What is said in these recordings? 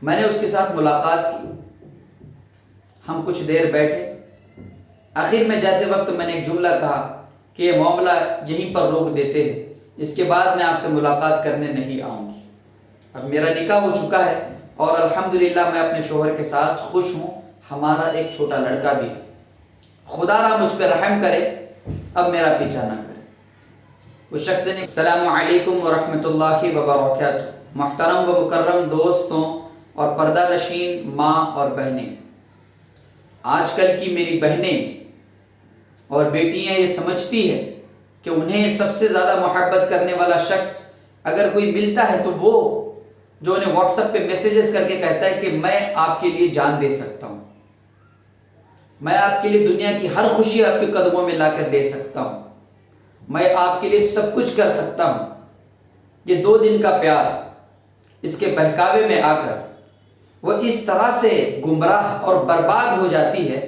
میں نے اس کے ساتھ ملاقات کی، ہم کچھ دیر بیٹھے، آخر میں جاتے وقت میں نے ایک جملہ کہا کہ یہ معاملہ یہیں پر روک دیتے ہیں، اس کے بعد میں آپ سے ملاقات کرنے نہیں آؤں گی۔ اب میرا نکاح ہو چکا ہے اور الحمدللہ میں اپنے شوہر کے ساتھ خوش ہوں، ہمارا ایک چھوٹا لڑکا بھی ہے۔ خدا را مجھ پہ رحم کرے، اب میرا پیچھا نہ کرے۔ اس شخص نے السلام علیکم ورحمۃ اللہ وبرکاتہ۔ محترم و مکرم دوستوں اور پردہ نشین ماں اور بہنیں، آج کل کی میری بہنیں اور بیٹیاں یہ سمجھتی ہے کہ انہیں سب سے زیادہ محبت کرنے والا شخص اگر کوئی ملتا ہے تو وہ جو انہیں واٹس ایپ پہ میسیجز کر کے کہتا ہے کہ میں آپ کے لیے جان دے سکتا ہوں، میں آپ کے لیے دنیا کی ہر خوشی آپ کے قدموں میں لا کر دے سکتا ہوں، میں آپ کے لیے سب کچھ کر سکتا ہوں، یہ 2 دن کا پیار اس کے بہکاوے میں آ کر وہ اس طرح سے گمراہ اور برباد ہو جاتی ہے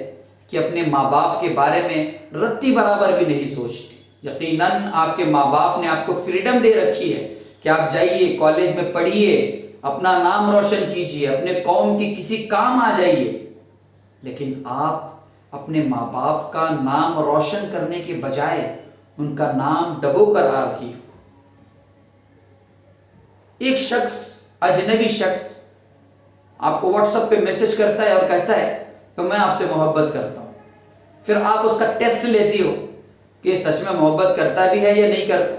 کہ اپنے ماں باپ کے بارے میں رتی برابر بھی نہیں سوچتی۔ یقیناً آپ کے ماں باپ نے آپ کو فریڈم دے رکھی ہے کہ آپ جائیے، کالج میں پڑھیے، اپنا نام روشن کیجیے، اپنے قوم کے کسی کام آ جائیے، لیکن آپ اپنے ماں باپ کا نام روشن کرنے کے بجائے ان کا نام ڈبو کر آ رہی ہو۔ ایک شخص، اجنبی شخص آپ کو واٹس ایپ پہ میسج کرتا ہے اور کہتا ہے کہ میں آپ سے محبت کرتا ہوں، پھر آپ اس کا ٹیسٹ لیتی ہو کہ یہ سچ میں محبت کرتا بھی ہے یا نہیں کرتا،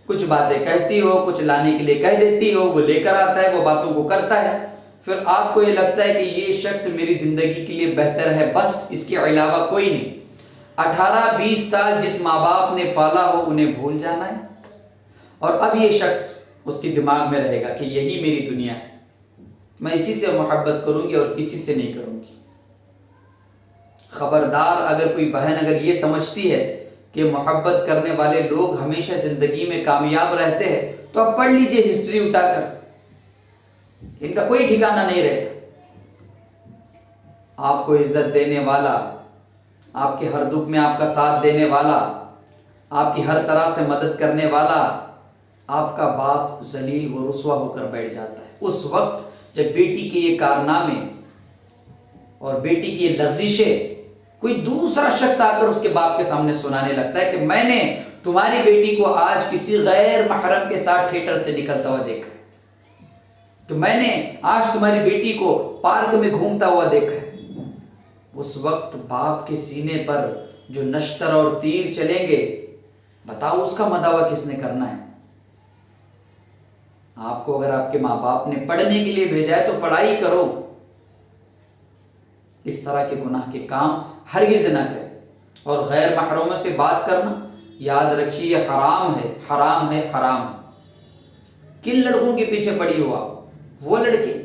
کچھ باتیں کہتی ہو، کچھ لانے کے لیے کہہ دیتی ہو، وہ لے کر آتا ہے، وہ باتوں کو کرتا ہے، پھر آپ کو یہ لگتا ہے کہ یہ شخص میری زندگی کے لیے بہتر ہے، بس اس کے علاوہ کوئی نہیں۔ 18-20 سال جس ماں باپ نے پالا ہو انہیں بھول جانا ہے، اور اب یہ شخص اس کی دماغ میں رہے گا کہ یہی میری دنیا ہے، میں اسی سے محبت کروں گی اور کسی سے نہیں کروں گی۔ خبردار، اگر کوئی بہن اگر یہ سمجھتی ہے کہ محبت کرنے والے لوگ ہمیشہ زندگی میں کامیاب رہتے ہیں تو آپ پڑھ لیجئے ہسٹری اٹھا کر، ان کا کوئی ٹھکانہ نہیں رہتا۔ آپ کو عزت دینے والا، آپ کے ہر دکھ میں آپ کا ساتھ دینے والا، آپ کی ہر طرح سے مدد کرنے والا آپ کا باپ ذلیل و رسوا ہو کر بیٹھ جاتا ہے اس وقت جب بیٹی کے یہ کارنامے اور بیٹی کی یہ لغزشیں کوئی دوسرا شخص آ کر اس کے باپ کے سامنے سنانے لگتا ہے کہ میں نے تمہاری بیٹی کو آج کسی غیر محرم کے ساتھ تھیٹر سے نکلتا ہوا دیکھا، تو میں نے آج تمہاری بیٹی کو پارک میں گھومتا ہوا دیکھا ہے۔ اس وقت باپ کے سینے پر جو نشتر اور تیر چلیں گے، بتاؤ اس کا مداوع کس نے کرنا ہے؟ آپ کو اگر آپ کے ماں باپ نے پڑھنے کے لیے بھیجا ہے تو پڑھائی کرو، اس طرح کے گناہ کے کام ہرگز نہ کریں۔ اور غیر محرموں سے بات کرنا، یاد رکھیے یہ حرام ہے، حرام ہے، حرام ہے۔ کن لڑکوں کے پیچھے پڑی ہو آپ؟ وہ لڑکے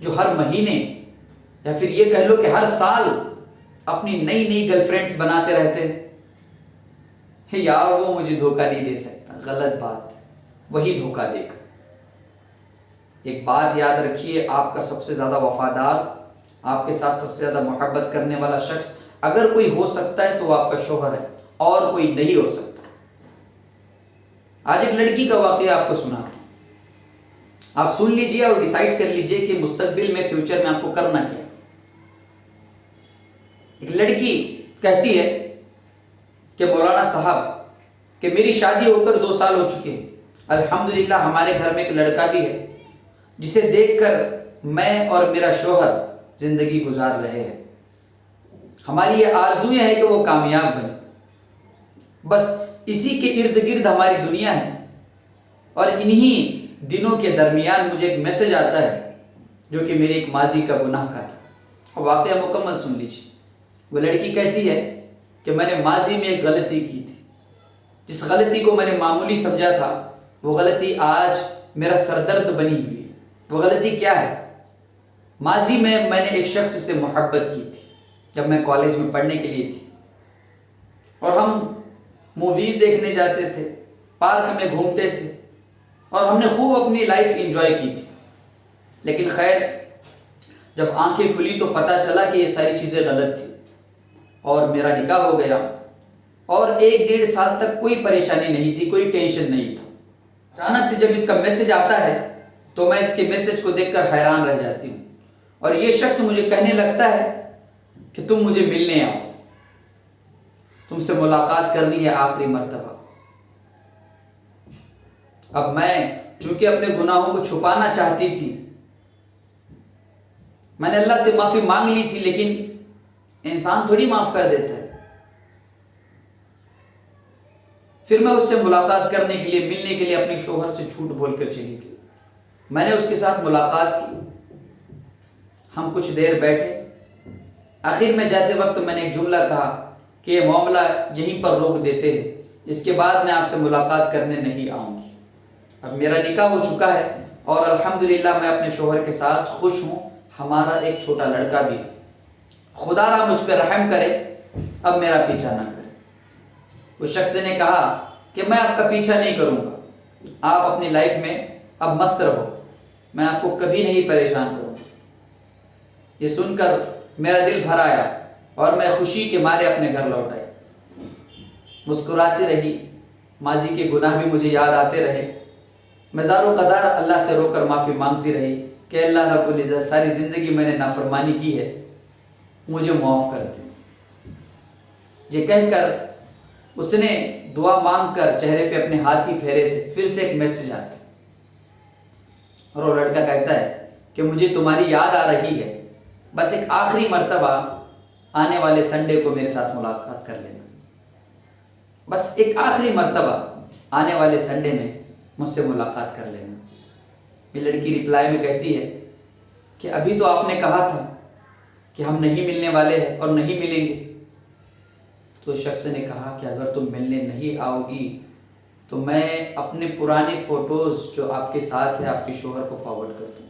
جو ہر مہینے یا پھر یہ کہہ لو کہ ہر سال اپنی نئی نئی گرل فرینڈز بناتے رہتے ہیں، یار وہ مجھے دھوکہ نہیں دے سکتا، غلط بات، وہی دھوکہ دے گا۔ ایک بات یاد رکھیے، آپ کا سب سے زیادہ وفادار، آپ کے ساتھ سب سے زیادہ محبت کرنے والا شخص اگر کوئی ہو سکتا ہے تو وہ آپ کا شوہر ہے، اور کوئی نہیں ہو سکتا۔ آج ایک لڑکی کا واقعہ آپ کو سناتا ہوں، آپ سن لیجئے اور ڈیسائیڈ کر لیجئے کہ مستقبل میں، فیوچر میں آپ کو کرنا کیا۔ ایک لڑکی کہتی ہے کہ مولانا صاحب کہ میری شادی ہو کر 2 سال ہو چکے ہیں، الحمدللہ ہمارے گھر میں ایک لڑکا بھی ہے جسے دیکھ کر میں اور میرا شوہر زندگی گزار رہے ہیں، ہماری یہ آرزویں ہیں کہ وہ کامیاب بنے، بس اسی کے ارد گرد ہماری دنیا ہے۔ اور انہی دنوں کے درمیان مجھے ایک میسج آتا ہے جو کہ میرے ایک ماضی کا گناہ کا تھا۔ واقعہ مکمل سن لیجیے۔ وہ لڑکی کہتی ہے کہ میں نے ماضی میں ایک غلطی کی تھی، جس غلطی کو میں نے معمولی سمجھا تھا وہ غلطی آج میرا سردرد بنی ہوئی ہے۔ وہ غلطی کیا ہے؟ ماضی میں نے ایک شخص سے محبت کی تھی جب میں کالج میں پڑھنے کے لیے تھی، اور ہم موویز دیکھنے جاتے تھے، پارک میں گھومتے تھے، اور ہم نے خوب اپنی لائف انجوائے کی تھی۔ لیکن خیر جب آنکھیں کھلی تو پتہ چلا کہ یہ ساری چیزیں غلط تھیں، اور میرا نکاح ہو گیا، اور 1-1.5 سال تک کوئی پریشانی نہیں تھی، کوئی ٹینشن نہیں تھا۔ اچانک سے جب اس کا میسج آتا ہے تو میں اس کے میسج کو دیکھ کر حیران رہ جاتی ہوں، اور یہ شخص مجھے کہنے لگتا ہے کہ تم مجھے ملنے آؤ، تم سے ملاقات کرنی ہے آخری مرتبہ۔ اب میں چونکہ اپنے گناہوں کو چھپانا چاہتی تھی، میں نے اللہ سے معافی مانگ لی تھی، لیکن انسان تھوڑی معاف کر دیتا ہے۔ پھر میں اس سے ملاقات کرنے کے لیے، ملنے کے لیے اپنے شوہر سے جھوٹ بول کر چلی گئی۔ میں نے اس کے ساتھ ملاقات کی، ہم کچھ دیر بیٹھے، آخر میں جاتے وقت میں نے ایک جملہ کہا کہ یہ معاملہ یہیں پر روک دیتے ہیں، اس کے بعد میں آپ سے ملاقات کرنے نہیں آؤں گی۔ اب میرا نکاح ہو چکا ہے اور الحمدللہ میں اپنے شوہر کے ساتھ خوش ہوں، ہمارا ایک چھوٹا لڑکا بھی ہے۔ خدا را مجھ پہ رحم کرے، اب میرا پیچھا نہ کرے۔ اس شخص نے کہا کہ میں آپ کا پیچھا نہیں کروں گا، آپ اپنی لائف میں اب مست رہو، میں آپ کو کبھی نہیں پریشان کروں گا۔ یہ سن کر میرا دل بھر آیا اور میں خوشی کے مارے اپنے گھر لوٹ آئی۔ مسکراتی رہی، ماضی کے گناہ بھی مجھے یاد آتے رہے، میں زارو قدار اللہ سے رو کر معافی مانگتی رہی کہ اللہ رب العزت، ساری زندگی میں نے نافرمانی کی ہے، مجھے معاف کر دے۔ یہ کہہ کر اس نے دعا مانگ کر چہرے پہ اپنے ہاتھ ہی پھیرے تھے، پھر سے ایک میسج آتا اور وہ لڑکا کہتا ہے کہ مجھے تمہاری یاد آ رہی ہے، بس ایک آخری مرتبہ آنے والے سنڈے کو میرے ساتھ ملاقات کر لینا، بس ایک آخری مرتبہ آنے والے سنڈے میں مجھ سے ملاقات کر لینا۔ یہ لڑکی رپلائی میں کہتی ہے کہ ابھی تو آپ نے کہا تھا کہ ہم نہیں ملنے والے ہیں اور نہیں ملیں گے۔ تو شخص نے کہا کہ اگر تم ملنے نہیں آؤ گی تو میں اپنے پرانے فوٹوز جو آپ کے ساتھ ہیں آپ کے شوہر کو فارورڈ کر دوں۔